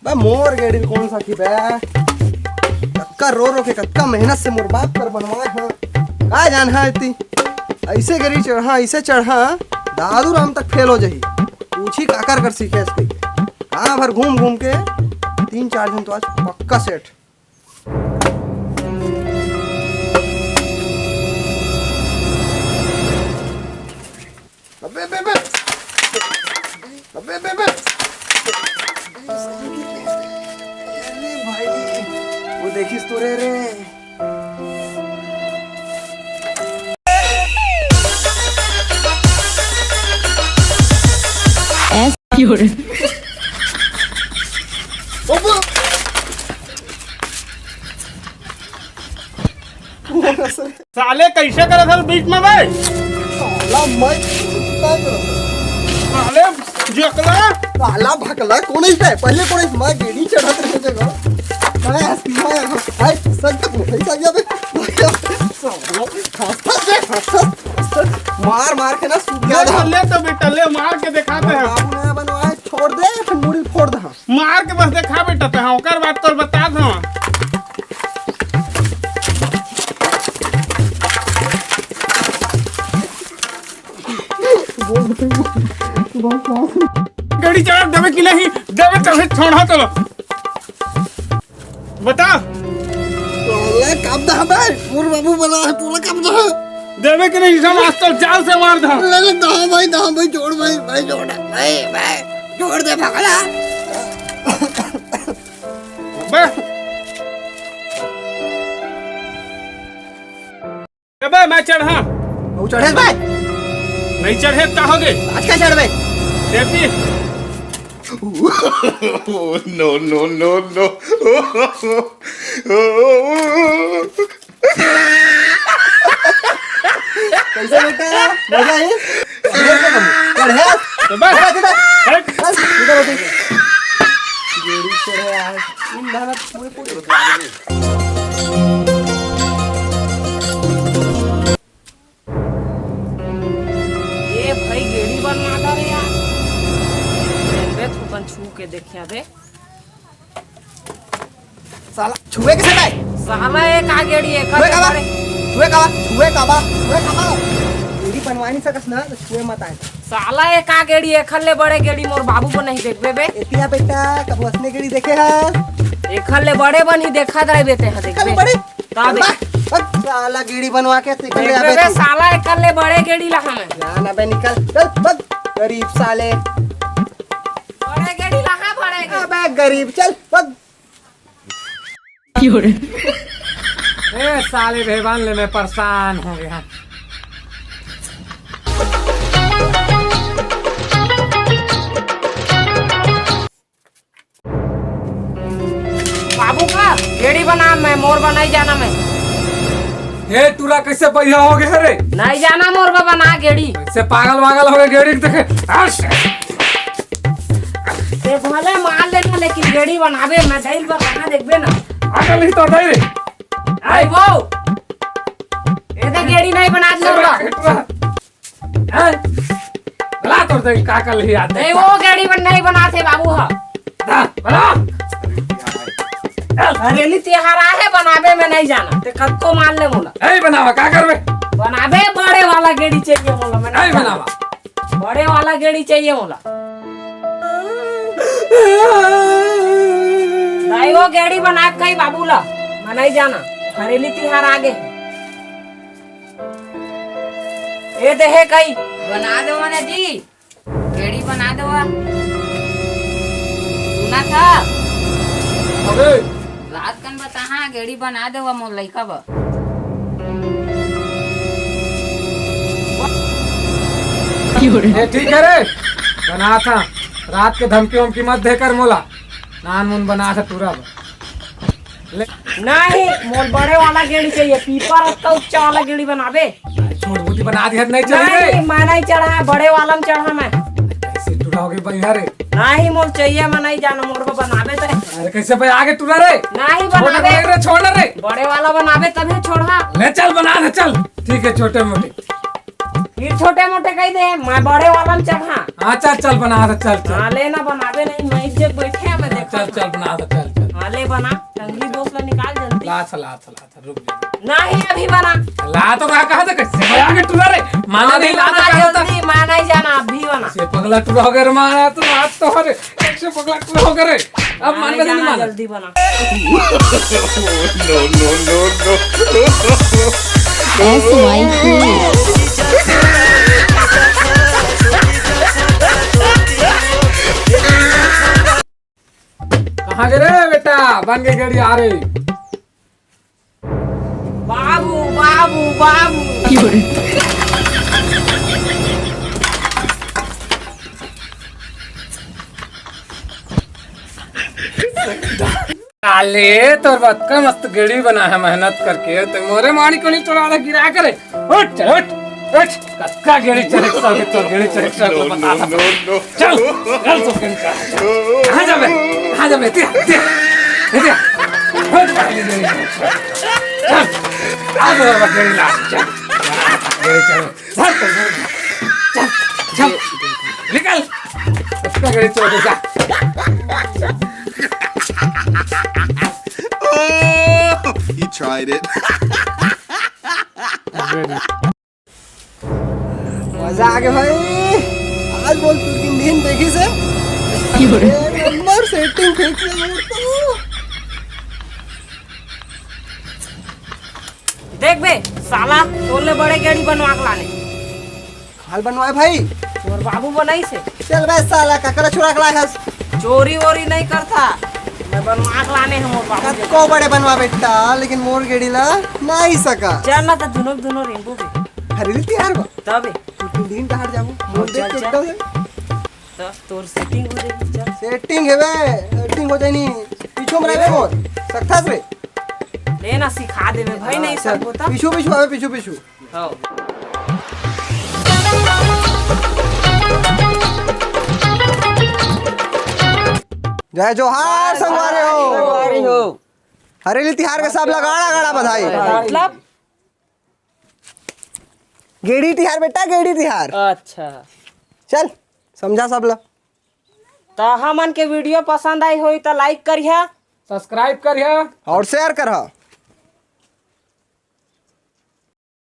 बे मोर गेड़ी कौन सा की बे कक्का रो के कक्का मेहनत से मोर बाप कर बनवाए हां का जान है इतनी ऐसे गेड़ी चढ़ा ऐसे चढ़ा दादू राम तक फेल हो जाही पूछी काकर कर सीखे इसके कहां भर घूम घूम के 3-4 दिन तो आज पक्का सेट। अबे बे बे अबे बे बे अरे भाई वो देखिस तो रे साले कैसे करे था बीच में भाई साला मैं क्या करूं साले जकला साला भकला कौन है पहले कौन है मैं गेड़ी चढ़ा रहे जगह मैं भाई सब पैसा गया बे मार मार के ना सूख गया ले तो बेटा ले मार के दिखाते हैं आपने बनवाए छोड़ दे फिर मुड़ी फोड़ दे मार के बस दिखा बेटा ते हाँ ओकर बात तो बता दो गाड़ी चढ़ा देवे कि नहीं देवे तभी छोड़ा चलो बता ले कब दा बे पूर बाबू बना है पूरा कब दा देवे कि नहीं सब आज तो जाल से मार दा ले दा भाई छोड़ भाई छोड़ भाई छोड़ दे भगला बे अबे मैं चढ़ा वो चढ़े भाई नहीं चढ़े का हो गए आज का चढ़ भाई देखी no. कैसे बेटा मजा है चढ़े तो बस गेड़ी चढ़े यार इन दाना पूरे भाई गेड़ी बनवा दो रे यार रेलवे थोकन छू के देखिया बे साला छुए कैसे भाई साला एक आ गेड़ी एक छुए काबा गेड़ी बनवा नहीं सकस ना तो छुए मत आए साला एक आ गेड़ी एकले बड़े गेड़ी मोर बाबू को नहीं देखबे बे एतिया बेटा कब असने गेड़ी देखे है एकले बड़े बन ही देखा दे बेते हैं कल देखबे बड़ी का बे साला गेड़ी बनवा के निकल देखबे बे साला एकले बड़े गेड़ी ला हमें ना बे निकल चल बग गरीब साले बड़े गेड़ी ला है बड़े गेड़ी अबे गरीब चल बग ए साले भेबान ले मैं परेशान हो गया बाबू का गेड़ी बना मैं मोर बनाई जाना मैं ए तूरा कैसे पैसा हो गया रे नहीं जाना मोर बना गेड़ी से पागल हो गए गेड़ी देखे ते भले मार लेना लेकिन गेड़ी बनावे मैं दैल बना देखबे ना अकल ही तो दे रे आई वो ये तो गेड़ी नहीं बना दूंगा बला तो दे का कल ही आते नहीं वो गेड़ी बन नहीं बनाते बाबू हा बला हरेली त्योहार है बनावे में नहीं जाना ते कब को मान ले मोला नहीं बनावा का करबे बनावे बड़े वाला गेड़ी चाहिए मोला मैं नहीं बनावा बड़े वाला गेड़ी चाहिए मोला नहीं वो गेड़ी बना कहीं बाबू ला मैं नहीं जाना हरेली त्योहार आगे ये देहे कहीं बना दो ना जी गेड़ी बना दो सुना था अबे रात कन बता हाँ गेड़ी बना दो मोर लइका बा ये ठीक है रे बना था रात के धमकी वमकी मत देकर मोला नान मुन बना था पूरा नहीं मोल बड़े वाला गेड़ी चाहिए पीपर रखता ऊंचा वाला गेड़ी बनावे छोड़ बूटी बना दी नहीं चली नहीं मैं नहीं चढ़ा बड़े वाला में चढ़ा मैं कैसे टूटाओगे भाई रे नहीं मोल चाहिए मैं नहीं जाना मोर को बनावे तो अरे कैसे भाई आगे टूटा रे नहीं छोड़ बनावे रे छोड़ रे बड़े वाला बनावे तभी छोड़ा ले चल बना ले चल ठीक है छोटे मोटे फिर छोटे मोटे कह दे मैं बड़े वाला में चढ़ा। हाँ चल चल बना दे चल चल हाँ लेना बनावे नहीं मैं जब बैठे हैं मैं देखा। चल चल बना दे चल चल हाँ ले बना टंगली दोस्त ला निकाल जल्दी। ला चला रुक जा नहीं अभी बना। ला तो कहा तो कैसे आगे टूरा रे माना नहीं ला तो बना कहा जल्दी मैं नहीं जाना अभी बना। से पगला टूरा हो गया रे माना तो आज तो हर एक से पगला टूरा हो गया रे अब मान में नहीं जाना माना जल्दी बना। कहाँ गए रे बेटा बन गई गाड़ी आ रही बाबू बाबू बाबू काले तोर बात का मस्त गाड़ी बना है मेहनत करके तो मोरे माड़ी को नहीं तोड़ा गिरा करे उठ चल उठ उठ कक्का गाड़ी चले चल तो गाड़ी चले चल को बता चल चल तो गाड़ी चल कहां जाबे ते उठ चल आ बाबा गाड़ी ला चल गाड़ी चल चल चल निकल कक्का गाड़ी चल जा He tried it. मजा आ गया भाई। आज बोल तू दिन देखी से नंबर सेटिंग ठीक से बोल तू। देख बे साला तोले बड़े गाड़ी बनवा के लाने हाल बनवाए भाई। और बाबू बनाई से चल बे साला ककरा छुड़ा के लाए हस। चोरी वोरी नहीं करता मैं बनवा के लाने हम और बाबू के। को बड़े बनवा बेटा लेकिन मोर गेड़ी ला नहीं सका। चल ना तो दोनों रेंबो बे खरीदी तैयार बा तबे तू दिन कहां जाबो मोर देख के चल, एकदम तो तोर सेटिंग हो जाएगी। चल सेटिंग है बे सेटिंग हो जानी पीछो में रहे मोर सक्सेस रे लेना सिखा देवे भाई नहीं सब होता। पीछू पीछू आवे पीछू पीछू। हां जय जोहार संगवारी हो हरेली तिहार के सब लगाड़ा गाड़ा बधाई। मतलब गेड़ी तिहार बेटा गेड़ी तिहार। अच्छा चल समझा सब ला। तो हमन के वीडियो पसंद आई होई तो लाइक करिया सब्सक्राइब करिए और शेयर करहा।